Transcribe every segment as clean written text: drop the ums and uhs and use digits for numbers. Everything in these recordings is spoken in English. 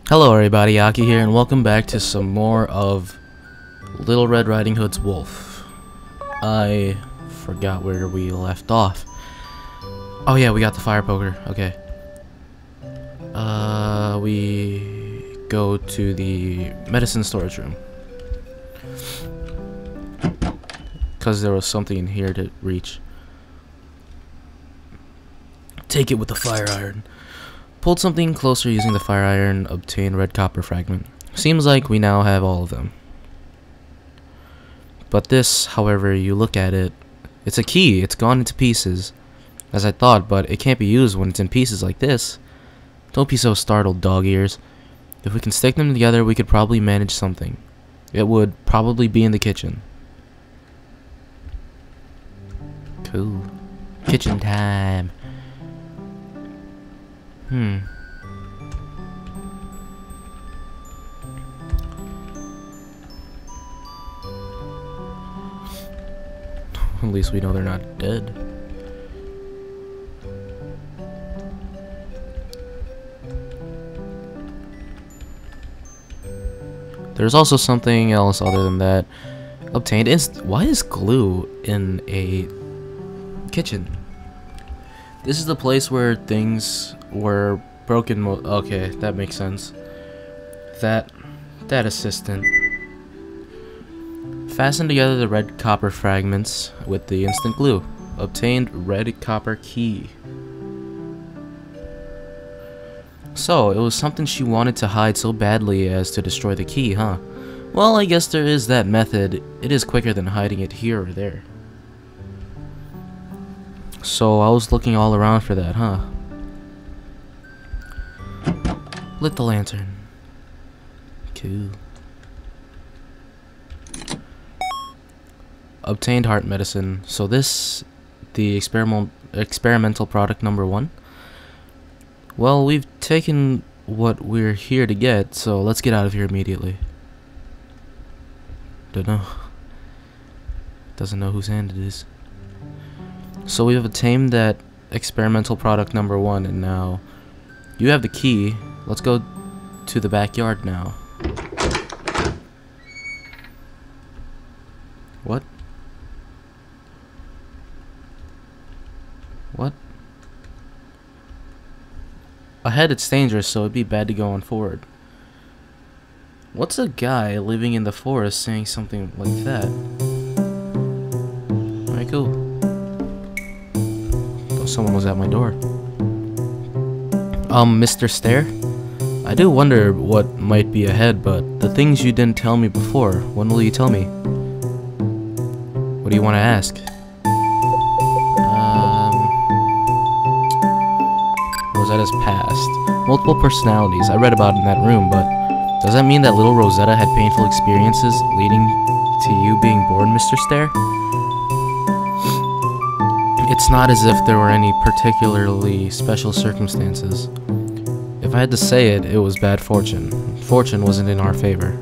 Hello everybody, Aki here, and welcome back to some more of Little Red Riding Hood's Wolf. I forgot where we left off. Oh yeah, we got the fire poker, okay. We go to the medicine storage room. Because there was something in here to reach. Take it with the fire iron. Pulled something closer using the fire iron, obtained red copper fragment. Seems like we now have all of them. But this, however you look at it, it's a key. It's gone into pieces, as I thought, but it can't be used when it's in pieces like this. Don't be so startled, dog ears. If we can stick them together, we could probably manage something. It would probably be in the kitchen. Cool. Kitchen time. At least we know they're not dead. There's also something else other than that. Obtained why is glue in a kitchen? This is the place where things were broken. Okay, that makes sense. That assistant. Fasten together the red copper fragments with the instant glue. Obtained red copper key. So, it was something she wanted to hide so badly as to destroy the key, huh? Well, I guess there is that method. It is quicker than hiding it here or there. So, I was looking all around for that, huh? Lit the lantern. Cool. Obtained heart medicine. So this, the experimental product number 1. Well, we've taken what we're here to get, so let's get out of here immediately. Don't know. Doesn't know whose hand it is. So we have obtained that experimental product number 1, and now you have the key. Let's go to the backyard now. What? What? Ahead it's dangerous, so it'd be bad to go on forward. What's a guy living in the forest saying something like that? Alright, cool. Thought someone was at my door. Mr. Stare? I do wonder what might be ahead, but the things you didn't tell me before, when will you tell me? What do you want to ask? Rosetta's past. Multiple personalities. I read about it in that room, but does that mean that little Rosetta had painful experiences leading to you being born, Mr. Stare? It's not as if there were any particularly special circumstances. If I had to say it, it was bad fortune. Fortune wasn't in our favor.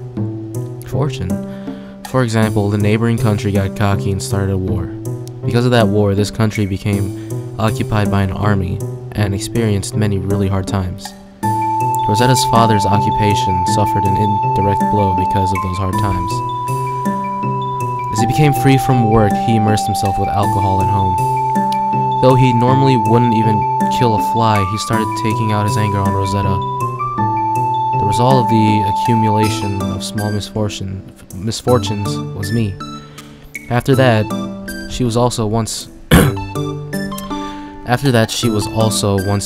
Fortune? For example, the neighboring country got cocky and started a war. Because of that war, this country became occupied by an army and experienced many really hard times. Rosetta's father's occupation suffered an indirect blow because of those hard times. As he became free from work, he immersed himself with alcohol at home. Though he normally wouldn't even kill a fly, he started taking out his anger on Rosetta. The result of the accumulation of small misfortunes was me. After that, she was also once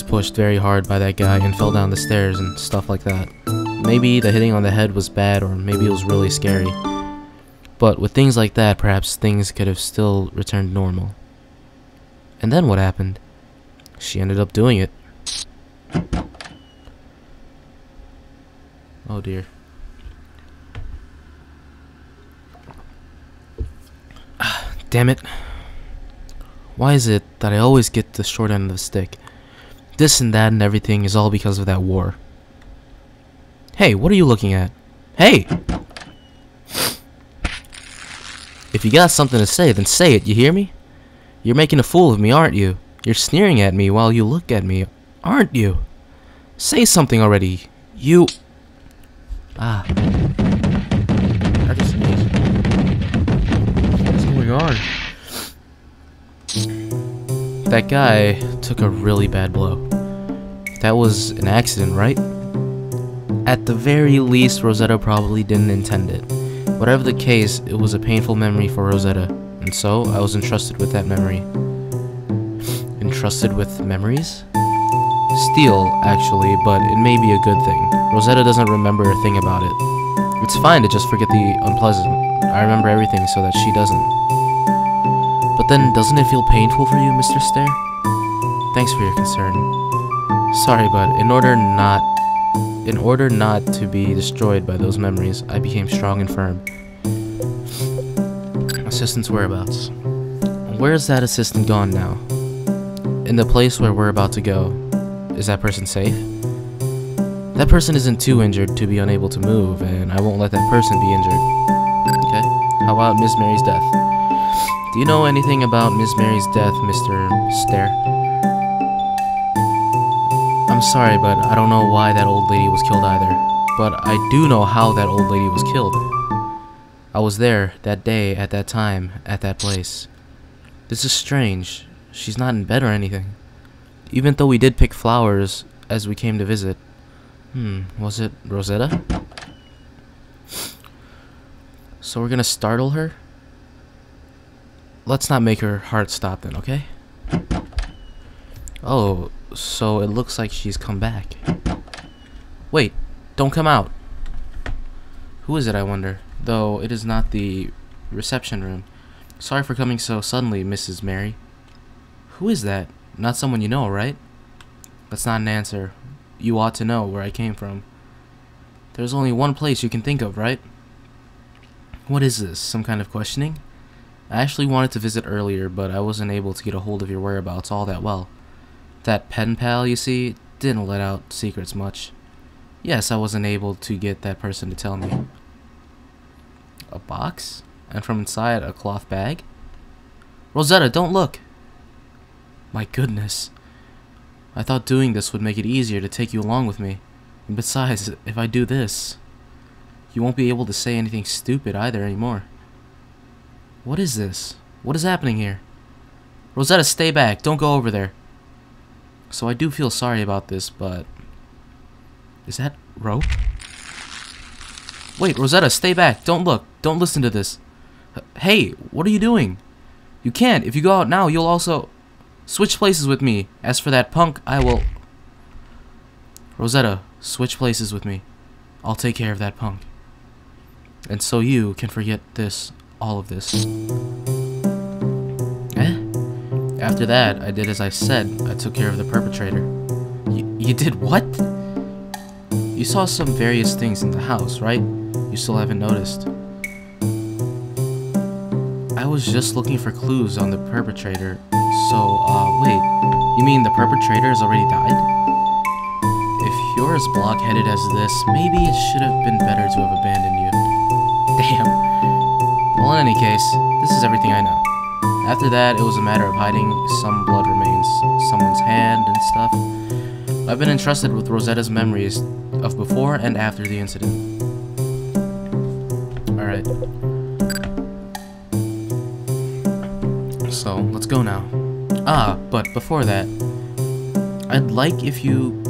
pushed very hard by that guy and fell down the stairs and stuff like that. Maybe the hitting on the head was bad, or maybe it was really scary. But with things like that, perhaps things could have still returned normal. And then what happened? She ended up doing it. Oh dear. Damn it. Why is it that I always get the short end of the stick? This and that and everything is all because of that war. Hey, what are you looking at? Hey! If you got something to say, then say it, you hear me? You're making a fool of me, aren't you? You're sneering at me while you look at me, aren't you? Say something already. You... Ah. I just sneezed. What's going on? That guy took a really bad blow. That was an accident, right? At the very least, Rosetta probably didn't intend it. Whatever the case, it was a painful memory for Rosetta, and so I was entrusted with that memory. Entrusted with memories? Steal, actually, but it may be a good thing. Rosetta doesn't remember a thing about it. It's fine to just forget the unpleasant. I remember everything so that she doesn't. But then, doesn't it feel painful for you, Mr. Stare? Thanks for your concern. Sorry, but in order not to be destroyed by those memories, I became strong and firm. Assistant's whereabouts. Where's that assistant gone now? In the place where we're about to go. Is that person safe? That person isn't too injured to be unable to move, and I won't let that person be injured. Okay. How about Miss Mary's death? Do you know anything about Miss Mary's death, Mr. Stare? I'm sorry, but I don't know why that old lady was killed either. But I do know how that old lady was killed. I was there, that day, at that time, at that place. This is strange. She's not in bed or anything. Even though we did pick flowers as we came to visit. Was it Rosetta? So we're gonna startle her? Let's not make her heart stop then, okay? Oh, so it looks like she's come back. Wait, don't come out. Who is it, I wonder? Though it is not the reception room. Sorry for coming so suddenly, Mrs. Mary. Who is that? Not someone you know, right? That's not an answer. You ought to know where I came from. There's only one place you can think of, right? What is this? Some kind of questioning? I actually wanted to visit earlier, but I wasn't able to get a hold of your whereabouts all that well. That pen pal, you see, didn't let out secrets much. Yes, I wasn't able to get that person to tell me. A box? And from inside, a cloth bag? Rosetta, don't look! My goodness. I thought doing this would make it easier to take you along with me. And besides, if I do this, you won't be able to say anything stupid either anymore. What is this? What is happening here? Rosetta, stay back. Don't go over there. So I do feel sorry about this, but... Is that rope? Wait, Rosetta, stay back. Don't look. Don't listen to this. Hey, what are you doing? You can't. If you go out now, you'll also... Switch places with me. As for that punk, I will... Rosetta, switch places with me. I'll take care of that punk. And so you can forget this, all of this. After that, I did as I said. I took care of the perpetrator. You did what? You saw some various things in the house, right? You still haven't noticed. I was just looking for clues on the perpetrator. So, wait. You mean the perpetrator has already died? If you're as blockheaded as this, maybe it should have been better to have abandoned you. Damn. Well, in any case, this is everything I know. After that, it was a matter of hiding some blood remains, someone's hand and stuff. I've been entrusted with Rosetta's memories of before and after the incident. Alright. So, let's go now. But before that, I'd like if you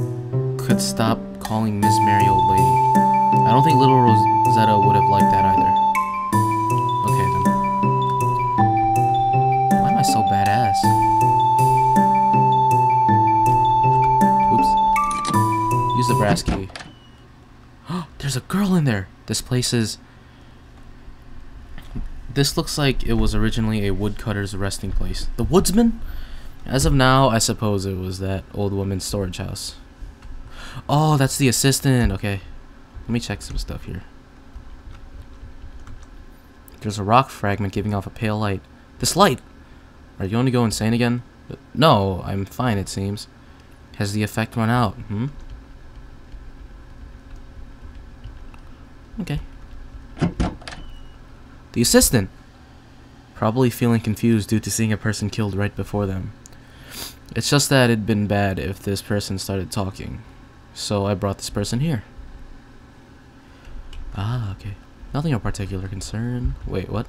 could stop calling Miss Mary old lady. I don't think little Rosetta would have liked that either. Okay then. Why am I so badass? Oops. Use the brass key. There's a girl in there! This place is... This looks like it was originally a woodcutter's resting place. The woodsman? As of now, I suppose it was that old woman's storage house. Oh, that's the assistant. Okay. Let me check some stuff here. There's a rock fragment giving off a pale light. This light! Are you going to go insane again? No, I'm fine, it seems. Has the effect run out? Okay. The assistant! Probably feeling confused due to seeing a person killed right before them. It's just that it'd been bad if this person started talking. So I brought this person here. Ah, okay. Nothing of particular concern. Wait, what?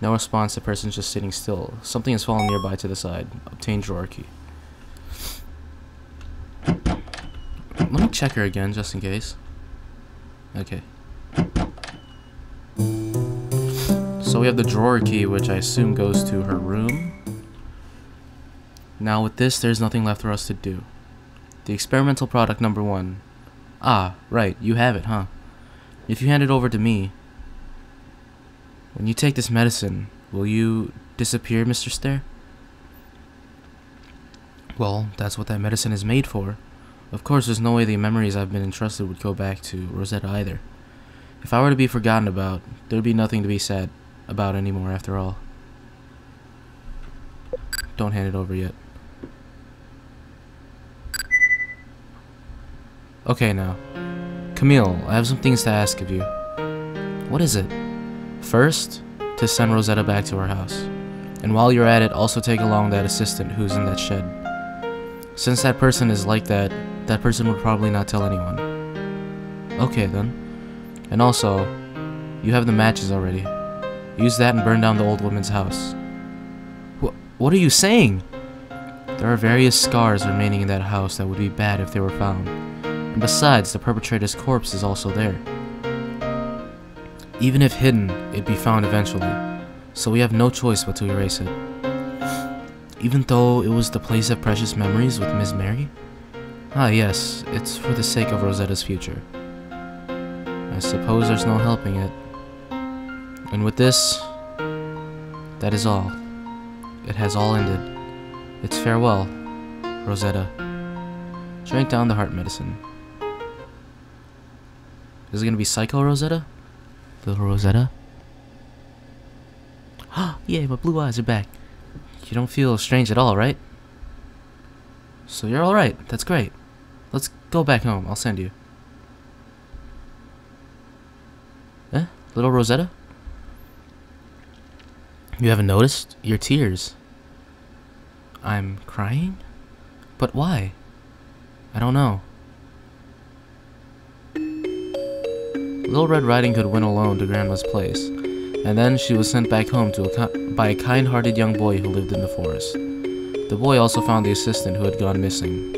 No response, the person's just sitting still. Something has fallen nearby to the side. Obtain drawer key. Let me check her again, just in case. Okay. So we have the drawer key, which I assume goes to her room. Now with this, there's nothing left for us to do. The experimental product number 1. Ah, right, you have it, huh? If you hand it over to me... When you take this medicine, will you disappear, Mr. Stare? Well, that's what that medicine is made for. Of course, there's no way the memories I've been entrusted would go back to Rosetta either. If I were to be forgotten about, there'd be nothing to be sad about anymore after all. Don't hand it over yet. Okay now. Camille, I have some things to ask of you. What is it? First, to send Rosetta back to her house. And while you're at it, also take along that assistant who's in that shed. Since that person is like that, that person would probably not tell anyone. Okay then. And also, you have the matches already. Use that and burn down the old woman's house. What are you saying? There are various scars remaining in that house that would be bad if they were found. And besides, the perpetrator's corpse is also there. Even if hidden, it'd be found eventually, so we have no choice but to erase it. Even though it was the place of precious memories with Miss Mary? Ah yes, it's for the sake of Rosetta's future. I suppose there's no helping it. And with this, that is all. It has all ended. It's farewell, Rosetta. Drink down the heart medicine. Is it gonna be Psycho Rosetta? Little Rosetta? Yay, my blue eyes are back. You don't feel strange at all, right? So you're alright, that's great. Let's go back home, I'll send you. Eh? Little Rosetta? You haven't noticed? Your tears. I'm crying? But why? I don't know. Little Red Riding Hood went alone to Grandma's place, and then she was sent back home by a kind-hearted young boy who lived in the forest. The boy also found the assistant who had gone missing.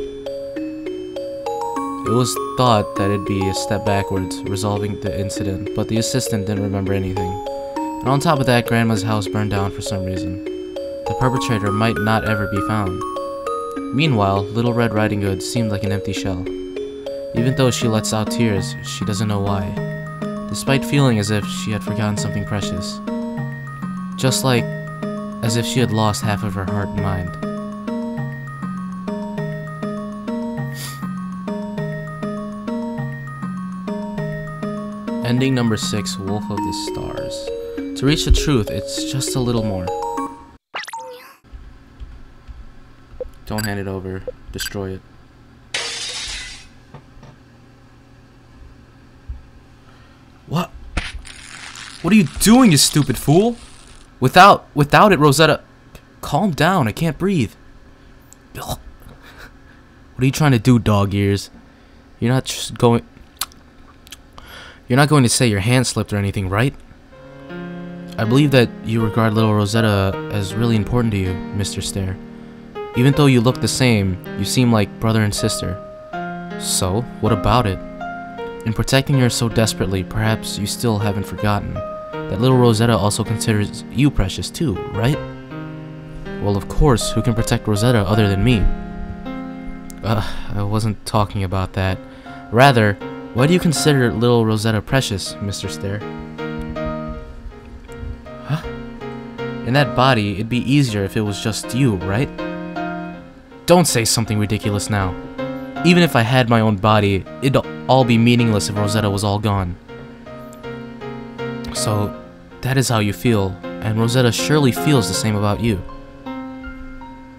It was thought that it'd be a step backwards, resolving the incident, but the assistant didn't remember anything. And on top of that, Grandma's house burned down for some reason. The perpetrator might not ever be found. Meanwhile, Little Red Riding Hood seemed like an empty shell. Even though she lets out tears, she doesn't know why, despite feeling as if she had forgotten something precious. Just like as if she had lost half of her heart and mind. Ending number 6, Wolf of the Stars. To reach the truth, it's just a little more. Don't hand it over. Destroy it. What? What are you doing, you stupid fool? Without it, Rosetta... Calm down, I can't breathe. What are you trying to do, dog ears? You're not going to say your hand slipped or anything, right? I believe that you regard little Rosetta as really important to you, Mr. Stare. Even though you look the same, you seem like brother and sister. So, what about it? In protecting her so desperately, perhaps you still haven't forgotten that little Rosetta also considers you precious too, right? Well, of course, who can protect Rosetta other than me? I wasn't talking about that. Rather, why do you consider little Rosetta precious, Mr. Stare? Huh? In that body, it'd be easier if it was just you, right? Don't say something ridiculous now. Even if I had my own body, it'd all be meaningless if Rosetta was all gone. So, that is how you feel, and Rosetta surely feels the same about you.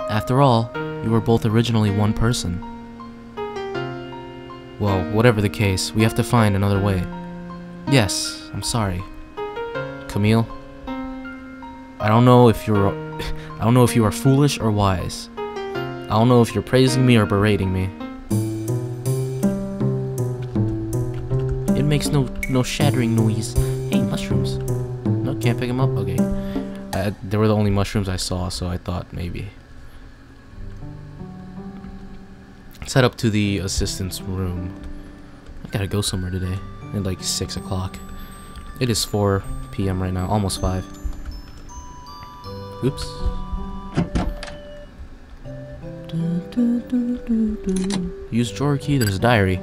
After all, you were both originally one person. Well, whatever the case, we have to find another way. Yes, I'm sorry. Camille, I don't know if you are foolish or wise. I don't know if you're praising me or berating me. makes no shattering noise. Hey, mushrooms. No, can't pick them up? Okay. They were the only mushrooms I saw, so I thought maybe. Let's head up to the assistant's room. I gotta go somewhere today. At like 6 o'clock. It is 4 p.m. right now, almost 5. Oops. Use drawer key, there's a diary.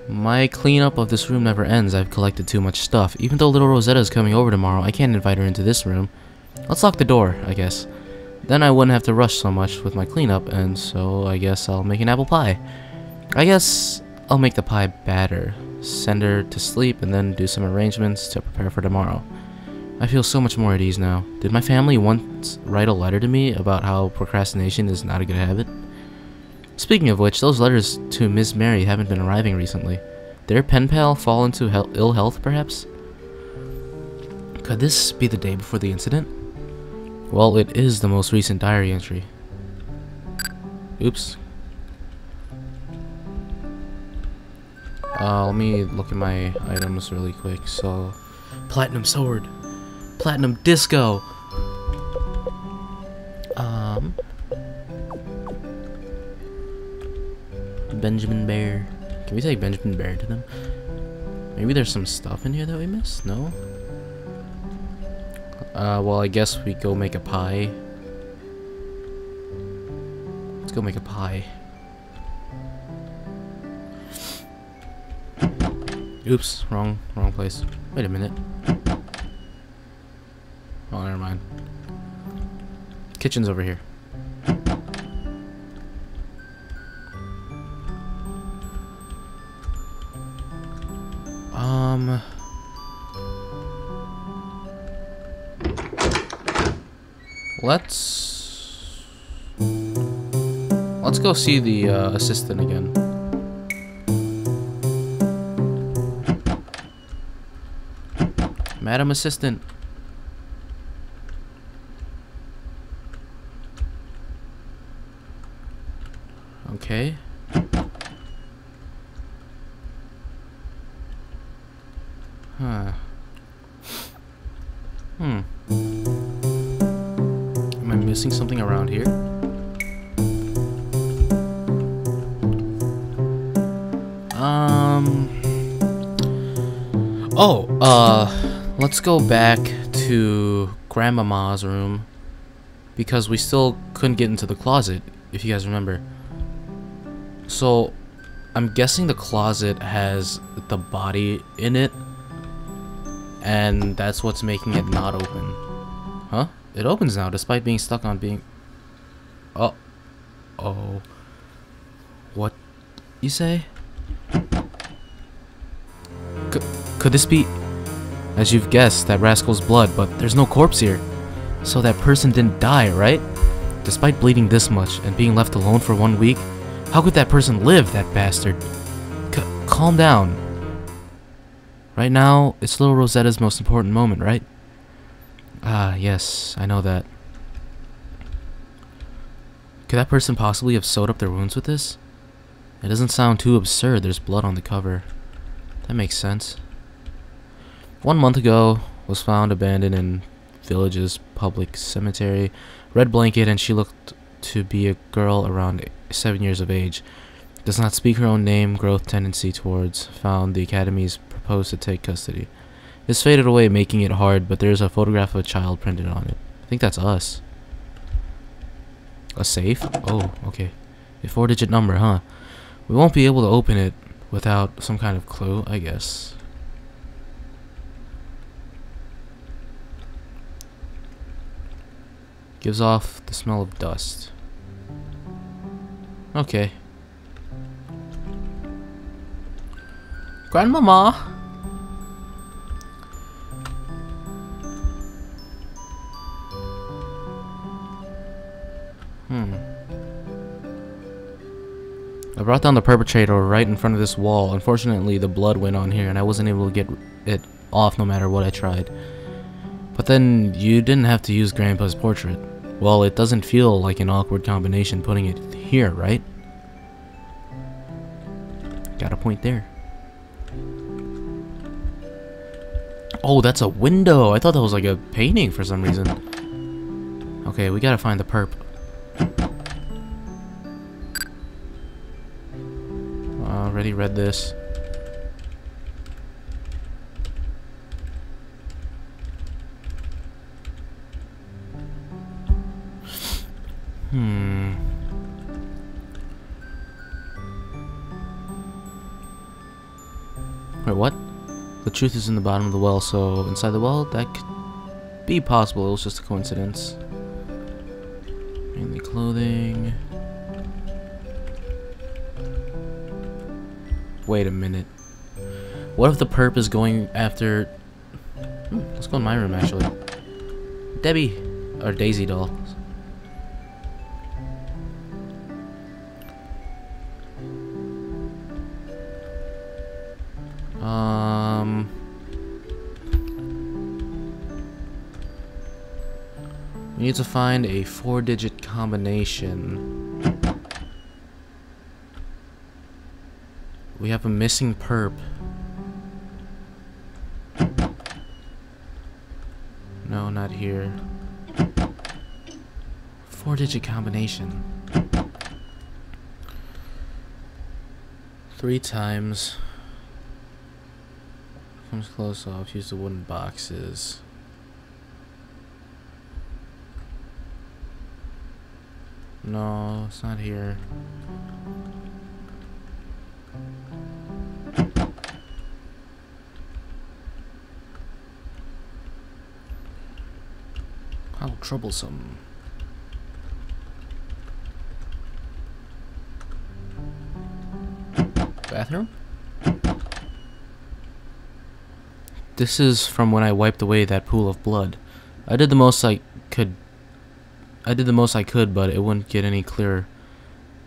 My cleanup of this room never ends. I've collected too much stuff. Even though little Rosetta is coming over tomorrow, I can't invite her into this room. Let's lock the door, I guess. Then I wouldn't have to rush so much with my cleanup, and so I guess I'll make an apple pie. I guess I'll make the pie batter, send her to sleep, and then do some arrangements to prepare for tomorrow. I feel so much more at ease now. Did my family once write a letter to me about how procrastination is not a good habit? Speaking of which, those letters to Miss Mary haven't been arriving recently. Did her pen pal fall into ill health, perhaps? Could this be the day before the incident? Well, it is the most recent diary entry. Oops. Let me look at my items really quick. So, platinum sword, platinum disco. Benjamin Bear. Can we take Benjamin Bear to them? Maybe there's some stuff in here that we missed? No? Well, I guess we go make a pie. Let's go make a pie. Oops, wrong place. Wait a minute. Oh, never mind. Kitchen's over here. Let's go see the assistant again. Madam Assistant. Okay. Huh. Am I missing something around here? Let's go back to Grandmama's room because we still couldn't get into the closet, if you guys remember. So, I'm guessing the closet has the body in it, and that's what's making it not open. Huh? It opens now, despite being stuck on being... Oh. What you say? Could this be... As you've guessed, that rascal's blood, but there's no corpse here. So that person didn't die, right? Despite bleeding this much and being left alone for 1 week, how could that person live, that bastard? Calm down. Right now, it's little Rosetta's most important moment, right? Ah, yes, I know that. Could that person possibly have sewed up their wounds with this? It doesn't sound too absurd. There's blood on the cover. That makes sense. 1 month ago, was found abandoned in village's public cemetery. Red blanket, and she looked to be a girl around 7 years of age. Does not speak her own name, growth tendency towards. Found the academy's proposed to take custody. It's faded away, making it hard, but there's a photograph of a child printed on it. I think that's us. A safe? Oh, okay. A 4-digit number, huh? We won't be able to open it without some kind of clue, I guess. Gives off the smell of dust. Okay. Grandmama! I brought down the perpetrator right in front of this wall. Unfortunately, the blood went on here and I wasn't able to get it off no matter what I tried. But then, you didn't have to use Grandpa's portrait. Well, it doesn't feel like an awkward combination putting it here, right? Got a point there. Oh, that's a window. I thought that was like a painting for some reason. Okay, we gotta find the perp. Already read this. Wait, what? The truth is in the bottom of the well, so inside the well, that could be possible. It was just a coincidence. Mainly clothing. Wait a minute. What if the perp is going after... let's go in my room, actually. Debbie! Or Daisy doll. We need to find a 4-digit combination. We have a missing perp. No, not here. 4-digit combination. 3 times. Comes close off. Use the wooden boxes. No, it's not here. How troublesome. Bathroom? This is from when I wiped away that pool of blood. I did the most I could, but it wouldn't get any clearer.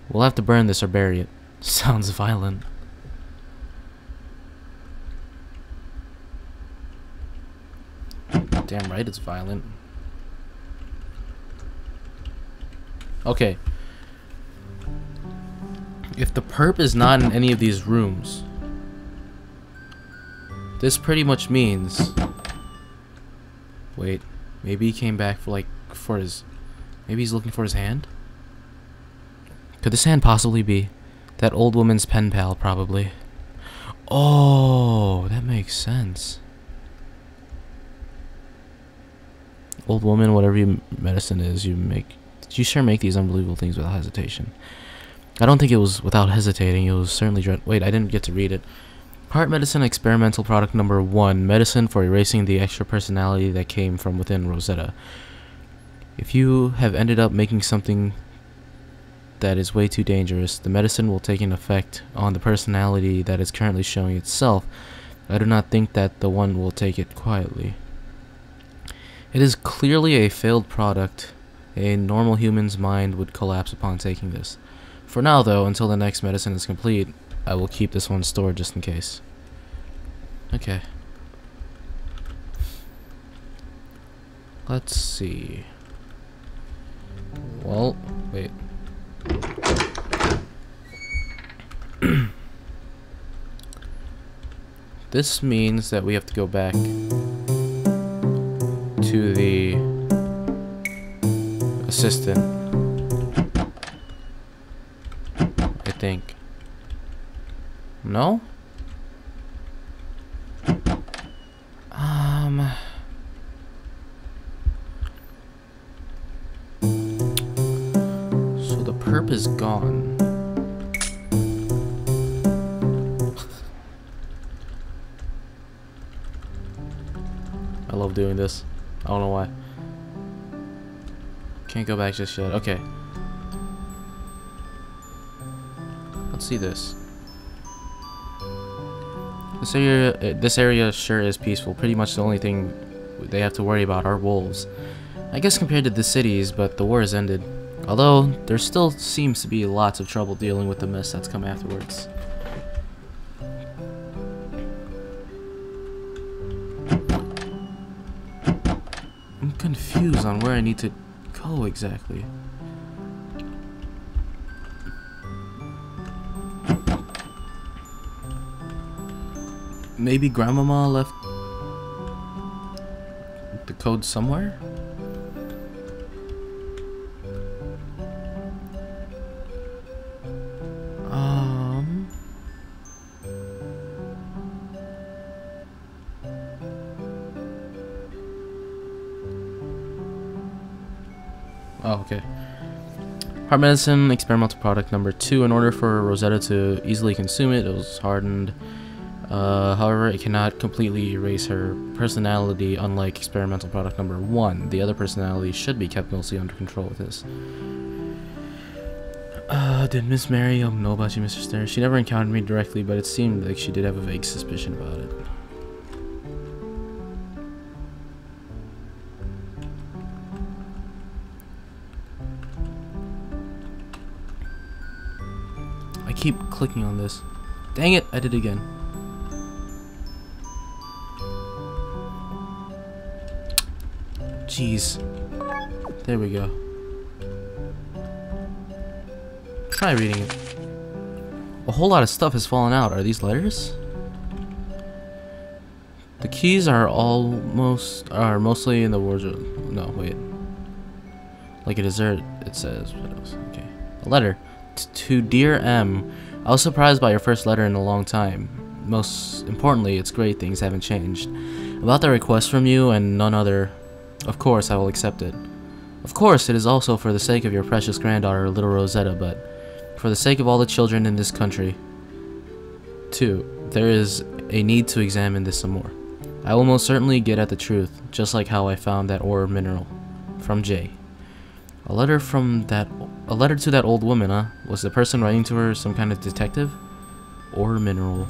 We'll have to burn this or bury it. Sounds violent. Damn right it's violent. Okay. If the perp is not in any of these rooms, this pretty much means... Wait, maybe he came back for his... Maybe he's looking for his hand? Could this hand possibly be that old woman's pen pal? Probably. Oh, that makes sense. Old woman, whatever your medicine is, you sure make these unbelievable things without hesitation. I don't think it was without hesitating. It was certainly wait, I didn't get to read it. Heart medicine experimental product number 1. Medicine for erasing the extra personality that came from within Rosetta. If you have ended up making something that is way too dangerous, the medicine will take an effect on the personality that is currently showing itself. I do not think that the one will take it quietly. It is clearly a failed product. A normal human's mind would collapse upon taking this. For now, though, until the next medicine is complete, I will keep this one stored just in case. Okay. Let's see. Well, wait. This means that we have to go back to the assistant, I think. No? So the perp is gone. I love doing this. I don't know why. Can't go back just yet. Okay. Let's see this. This area sure is peaceful. Pretty much the only thing they have to worry about are wolves. I guess compared to the cities, but the war has ended. Although, there still seems to be lots of trouble dealing with the mess that's come afterwards. I'm confused on where I need to go exactly. Maybe Grandmama left code somewhere? Oh, okay. Heart medicine, experimental product number 2. In order for Rosetta to easily consume it, it was hardened. However, it cannot completely erase her personality, unlike experimental product number 1. The other personality should be kept mostly under control with this. Did Miss Mary know about you, Mr. Stern? She never encountered me directly, but it seemed like she did have a vague suspicion about it. I keep clicking on this. Dang it, I did it again. Jeez. There we go. Try reading it. A whole lot of stuff has fallen out. Are these letters? The keys are mostly in the wardrobe. No, wait. Like a dessert, it says. What else? Okay. A letter. To Dear M. I was surprised by your first letter in a long time. Most importantly, it's great things haven't changed. About the request from you and none other, of course I will accept it. Of course, it is also for the sake of your precious granddaughter, little Rosetta, but for the sake of all the children in this country, too, there is a need to examine this some more. I will most certainly get at the truth, just like how I found that ore mineral. From Jay. A letter to that old woman, huh? Was the person writing to her some kind of detective? Ore mineral.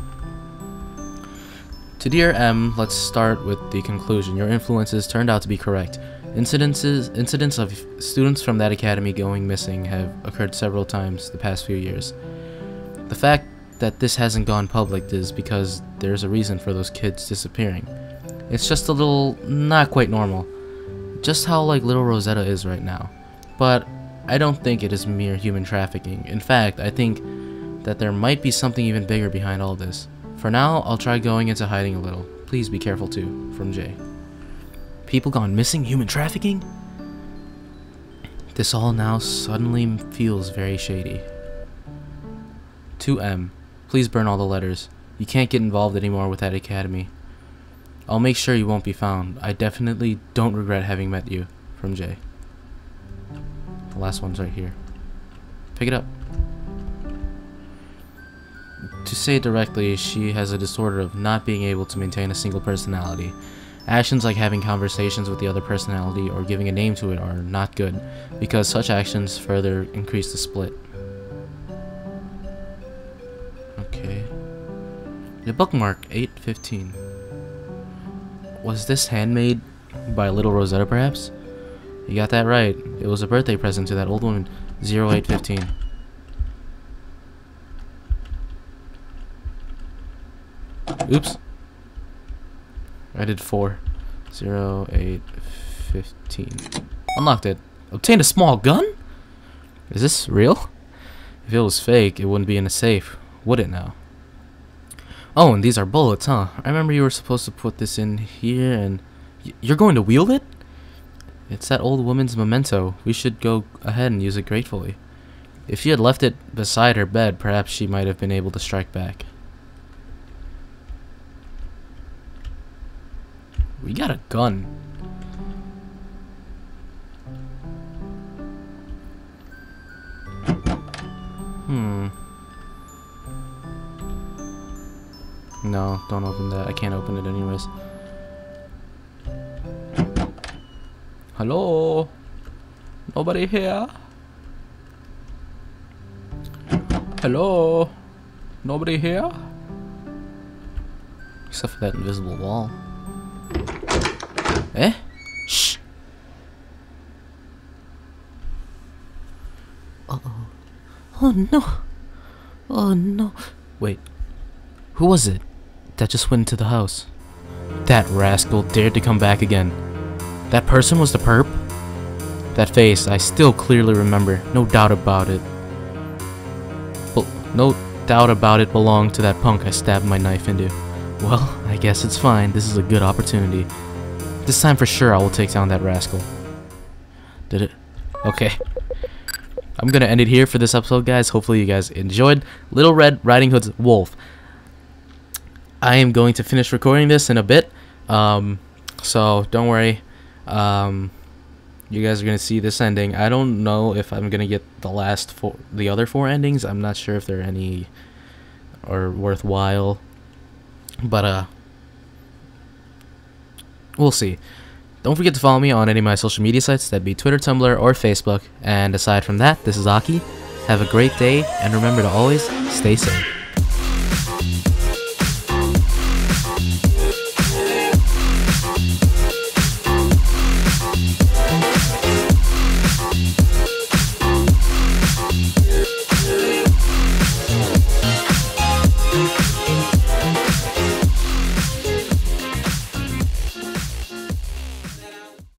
To Dear M, let's start with the conclusion. Your influences turned out to be correct. Incidents of students from that academy going missing have occurred several times the past few years. The fact that this hasn't gone public is because there's a reason for those kids disappearing. It's just a little not quite normal. Just how like little Rosetta is right now. But I don't think it is mere human trafficking. In fact, I think that there might be something even bigger behind all this. For now, I'll try going into hiding a little. Please be careful too. From Jay. People gone missing? Human trafficking? This all now suddenly feels very shady. To M. Please burn all the letters. You can't get involved anymore with that academy. I'll make sure you won't be found. I definitely don't regret having met you. From Jay. The last one's right here. Pick it up. To say it directly, she has a disorder of not being able to maintain a single personality. Actions like having conversations with the other personality or giving a name to it are not good, because such actions further increase the split. Okay. The bookmark, 815. Was this handmade by little Rosetta, perhaps? You got that right. It was a birthday present to that old woman, 0815. Oops. I did 4. 0815. Unlocked it. Obtained a small gun? Is this real? If it was fake, it wouldn't be in a safe, would it now? Oh, and these are bullets, huh? I remember you were supposed to put this in here and... You're going to wield it? It's that old woman's memento. We should go ahead and use it gratefully. If she had left it beside her bed, perhaps she might have been able to strike back. We got a gun. No, don't open that. I can't open it anyways. Hello? Nobody here? Hello? Nobody here? Except for that invisible wall. Eh? Shh. Uh-oh. Oh no. Oh no. Wait. Who was it that just went into the house? That rascal dared to come back again. That person was the perp? That face, I still clearly remember. No doubt about it. No doubt about it belonged to that punk I stabbed my knife into. Well, I guess it's fine. This is a good opportunity. This time for sure I will take down that rascal. Did it? Okay. I'm gonna end it here for this episode, guys. Hopefully you guys enjoyed Little Red Riding Hood's Wolf. I am going to finish recording this in a bit, so don't worry. You guys are gonna see this ending. I don't know if I'm gonna get the other 4 endings. I'm not sure if they're any or worthwhile, but we'll see. Don't forget to follow me on any of my social media sites. That'd be Twitter, Tumblr, or Facebook. And aside from that, this is Aki. Have a great day, and remember to always stay safe.